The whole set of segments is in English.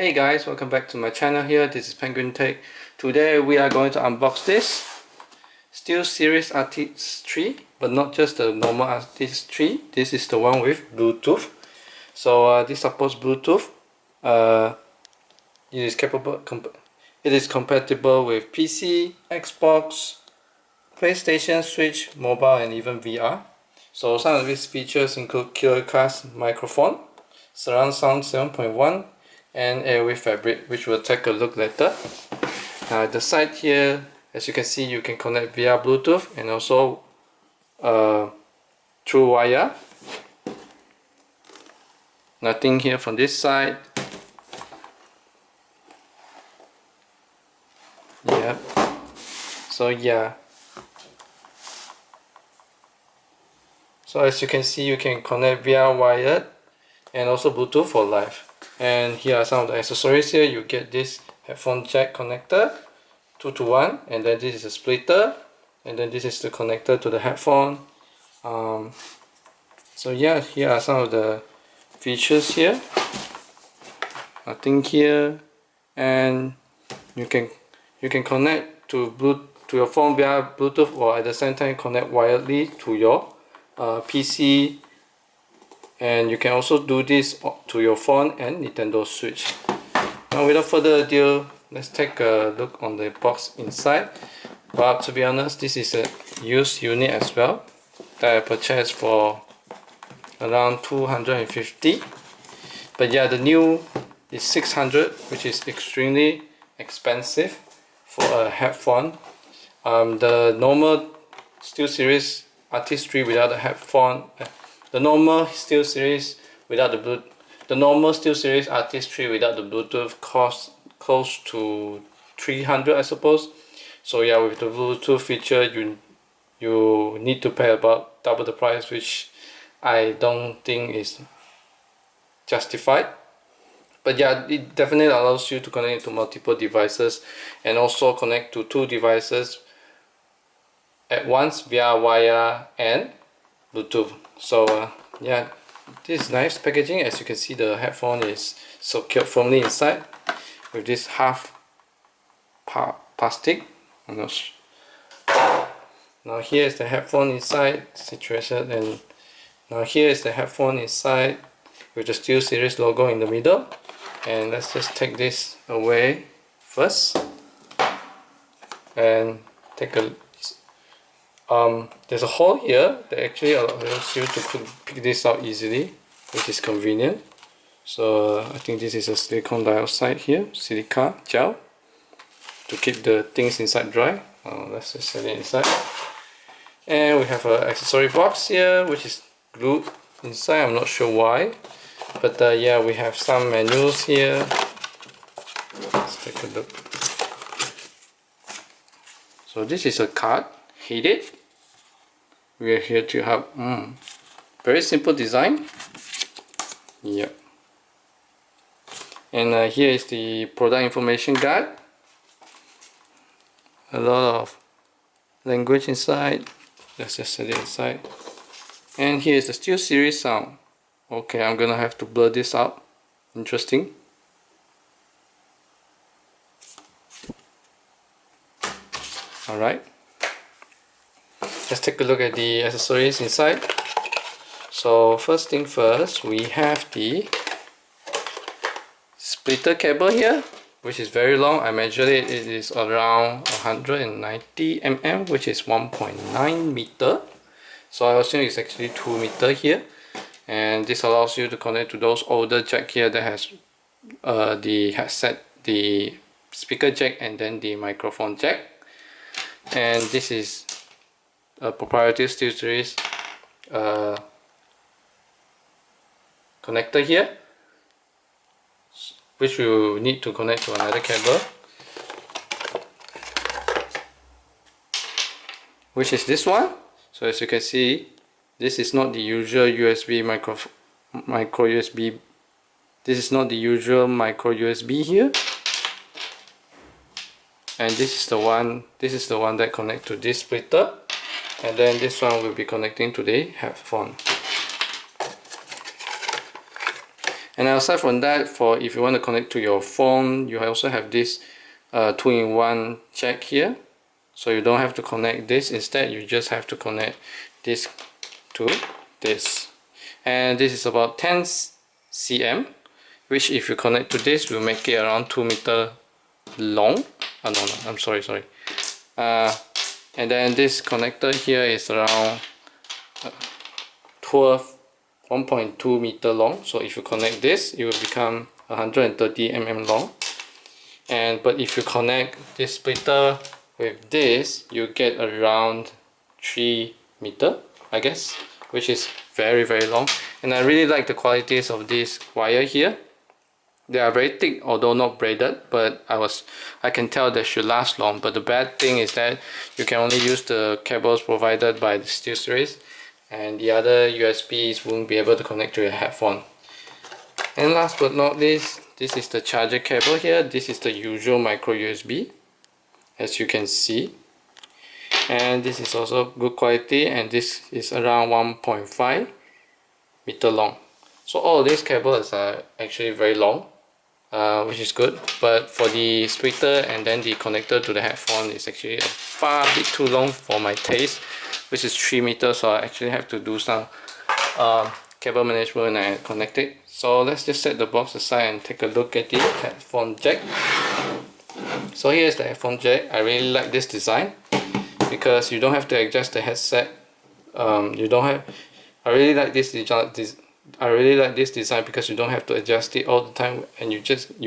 Hey guys, welcome back to my channel here. This is Penguin Tech. Today we are going to unbox this Steelseries Arctis 3, but not just the normal Arctis 3. This is the one with Bluetooth. So this supports Bluetooth. It is compatible with PC, Xbox, PlayStation, Switch, mobile, and even VR. So some of these features include killer class microphone, surround sound 7.1, and airwave fabric, which we'll take a look later. Now at the side here, as you can see, you can connect via Bluetooth and also through wire. Nothing here from this side. Yep. So yeah. So as you can see, you can connect via wired and also Bluetooth for live. And here are some of the accessories here. You get this headphone jack connector, 2-to-1, and then this is a splitter, and then this is the connector to the headphone. So yeah, here are some of the features here. Nothing here, and you can connect to your phone via Bluetooth, or at the same time connect wirelessly to your PC. And you can also do this to your phone and Nintendo Switch. Now without further ado, let's take a look on the box inside. But to be honest, this is a used unit as well that I purchased for around 250. But yeah, the new is 600, which is extremely expensive for a headphone. The normal Steelseries Arctis 3 without the headphone, the normal Steelseries without the normal Steelseries Arctis 3 without the Bluetooth costs close to 300, I suppose. So yeah, with the Bluetooth feature, you need to pay about double the price, which I don't think is justified. But yeah, it definitely allows you to connect to multiple devices and also connect to 2 devices at once via wire and Bluetooth. So yeah, this is nice packaging. As you can see, the headphone is secured firmly inside with this half plastic. Now here is the headphone inside situation, and now here is the headphone inside with the Steelseries logo in the middle. And let's just take this away first and take a there's a hole here that actually allows you to pick this out easily, which is convenient. So I think this is a silicone dioxide here, silica gel, to keep the things inside dry. Let's just set it inside. And we have an accessory box here, which is glued inside. I'm not sure why, but yeah, we have some manuals here. Let's take a look. So this is a card, headed. We are here to help. Very simple design. Yep. And here is the product information guide. A lot of language inside. Let's just set it aside. And here is the Steelseries sound. Okay, I'm gonna have to blur this out. Interesting. Alright. Let's take a look at the accessories inside. So first thing first, we have the splitter cable here, which is very long. I measured it, it is around 190 mm, which is 1.9 meter. So I assume it's actually 2 meter here. And this allows you to connect to those older jack here that has the headset, the speaker jack, and then the microphone jack. And this is a proprietary Steelseries connector here, which we will need to connect to another cable, which is this one. So as you can see, this is not the usual USB micro USB. This is not the usual micro USB here. And this is the one that connects to this splitter. And then this one will be connecting to the headphone. And aside from that, for if you want to connect to your phone, you also have this 2-in-1 jack here, so you don't have to connect this. Instead, you just have to connect this to this, and this is about 10 cm, which if you connect to this will make it around 2 meter long. Oh no, I'm sorry. And then this connector here is around 1.2 meter long. So if you connect this, it will become 130 mm long. But if you connect this splitter with this, you get around 3 meter, I guess, which is very long. And I really like the qualities of this wire here. They are very thick, although not braided, but I can tell they should last long. But the bad thing is that you can only use the cables provided by the Steelseries, and the other USBs won't be able to connect to your headphone. And last but not least, this is the charger cable here. This is the usual micro USB, as you can see. And this is also good quality, and this is around 1.5 meter long. So all of these cables are actually very long, which is good. But for the splitter and then the connector to the headphone is actually a far bit too long for my taste, which is 3 meters. So I actually have to do some cable management and connect it. So let's just set the box aside and take a look at the headphone jack. So here's the headphone jack. I really like this design because you don't have to adjust the headset. I really like this design because you don't have to adjust it all the time, and you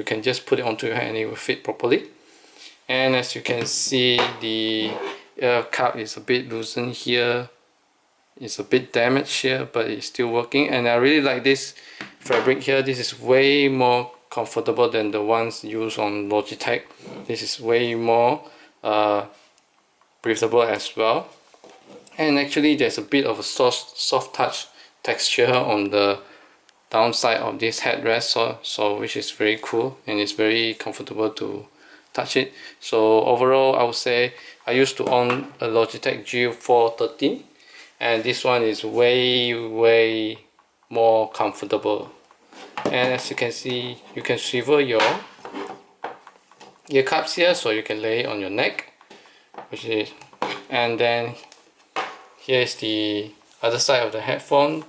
can just put it onto your head and it will fit properly. And as you can see, the ear cup is a bit loosened here. It's a bit damaged here, but it's still working. And I really like this fabric here. This is way more comfortable than the ones used on Logitech. This is way more breathable as well. And actually there's a bit of a soft touch texture on the downside of this headrest, so which is very cool, and it's very comfortable to touch it. So overall, I would say I used to own a Logitech G413, and this one is way more comfortable. And as you can see, you can swivel your ear cups here, so you can lay it on your neck, and then here's the other side of the headphone.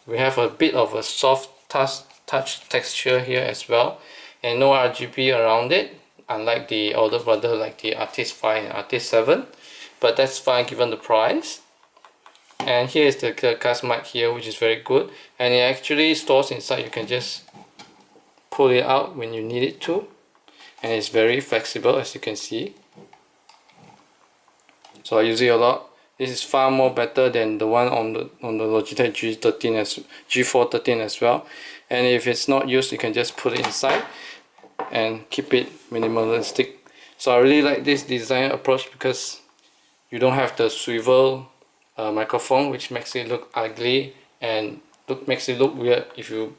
We have a bit of a soft touch texture here as well, and no RGB around it, unlike the older brother like the Arctis 5 and Arctis 7, but that's fine given the price. And here is the cast mic here, which is very good, and it actually stores inside. You can just pull it out when you need it to, and it's very flexible, as you can see. So I use it a lot. This is far more better than the one on the Logitech G413 as well. And if it's not used, you can just put it inside and keep it minimalistic. So I really like this design approach because you don't have the swivel microphone, which makes it look ugly and makes it look weird if you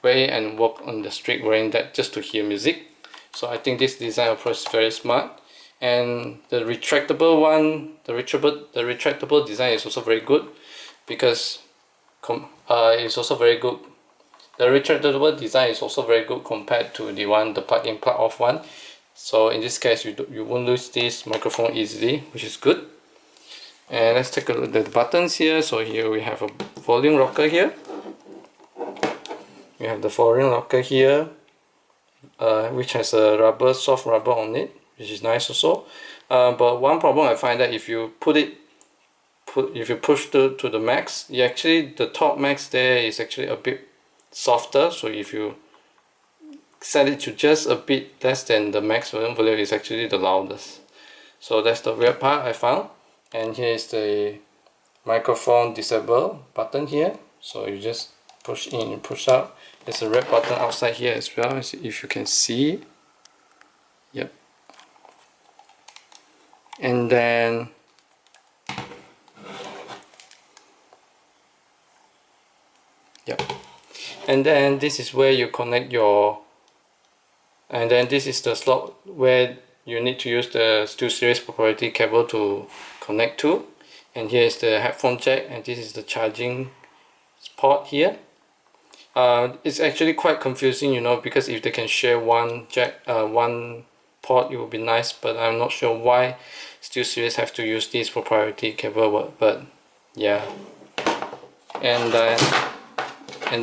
wear it and walk on the street wearing that just to hear music. So I think this design approach is very smart. And the retractable one, the retractable design is also very good because it's also very good. The retractable design is also very good compared to the plug-in plug-off one. So in this case, you won't lose this microphone easily, which is good. And let's take a look at the buttons here. So here we have a volume rocker here. We have the volume rocker here, which has a soft rubber on it, which is nice also. But one problem I find that if you push to the max, the top max there is actually a bit softer. So if you set it to just a bit less than the max volume, is actually the loudest. So that's the weird part I found. And here is the microphone disable button here. So you just push in and push out. There's a red button outside here as well, if you can see. Yep. And then this is where you connect your, and then this is the slot where you need to use the Steelseries proprietary cable to connect to. And here is the headphone jack, and this is the charging port here. It's actually quite confusing, you know, because if they can share one jack, one port, it would be nice, but I'm not sure why Steelseries have to use this proprietary cable, but yeah. And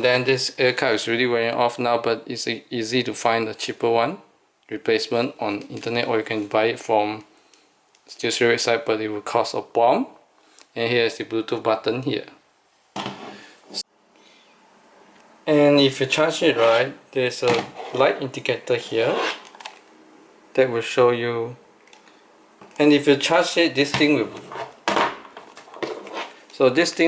then this air card is really wearing off now, but it's easy to find a cheaper one replacement on internet, or you can buy it from Steelseries site, but it will cost a bomb. And here's the Bluetooth button here. And if you charge it right, there's a light indicator here that will show you. And if you charge it, this thing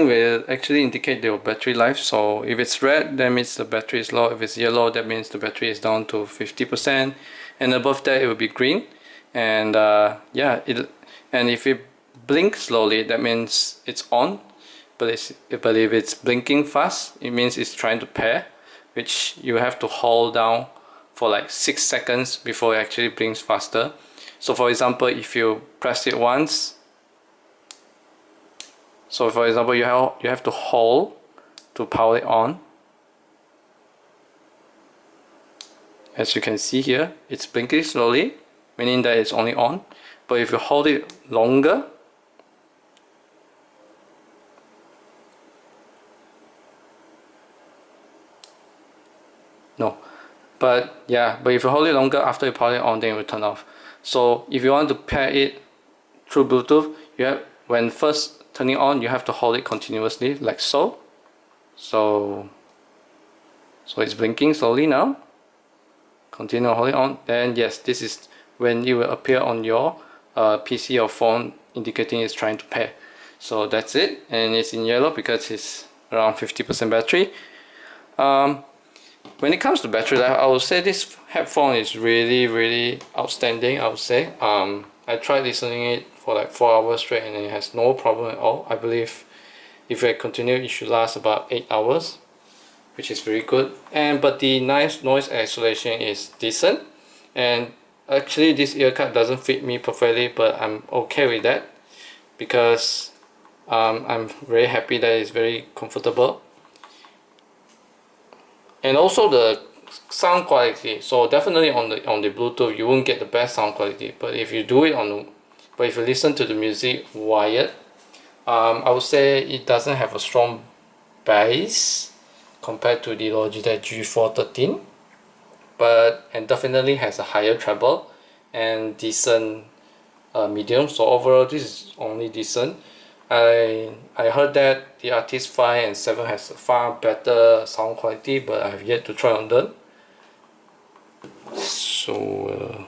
will actually indicate your battery life. So if it's red, that means the battery is low. If it's yellow, that means the battery is down to 50%, and above that it will be green. And yeah, and if it blinks slowly, that means it's on. But if it's blinking fast, it means it's trying to pair, which you have to hold down for like 6 seconds before it actually blinks faster. So for example, if you press it once, so for example, you have to hold to power it on. As you can see here, it's blinking slowly, meaning that it's only on. But if you hold it longer, no, but yeah, but if you hold it longer after you power it on, then it will turn off. So if you want to pair it through Bluetooth, when first turning on, you have to hold it continuously like so. So it's blinking slowly now. Continue holding on. Then yes, this is when it will appear on your PC or phone, indicating it's trying to pair. So that's it, and it's in yellow because it's around 50% battery. When it comes to battery life, I would say this headphone is really outstanding. I would say I tried listening it for like 4 hours straight, and it has no problem at all. I believe if I continue, it should last about 8 hours, which is very good. But the noise isolation is decent, and actually this ear card doesn't fit me perfectly, but I'm okay with that because I'm very happy that it's very comfortable. And also the sound quality, so definitely on the Bluetooth you won't get the best sound quality, but if you listen to the music wired, I would say it doesn't have a strong bass compared to the Logitech G413, and definitely has a higher treble and decent medium. So overall this is only decent. I heard that the Arctis 5 and 7 has a far better sound quality, but I have yet to try on them. So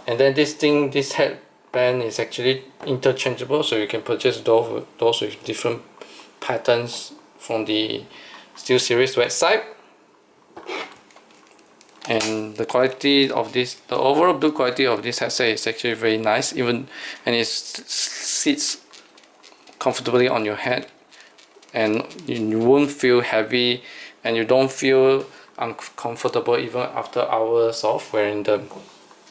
and then this headband is actually interchangeable, so you can purchase those with different patterns from the Steelseries website. And the overall build quality of this headset is actually very nice, and it sits comfortably on your head, and you won't feel heavy, and you don't feel uncomfortable even after hours of wearing them.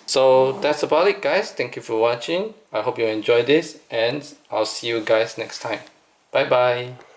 So that's about it, guys. Thank you for watching. I hope you enjoyed this, and I'll see you guys next time. Bye bye.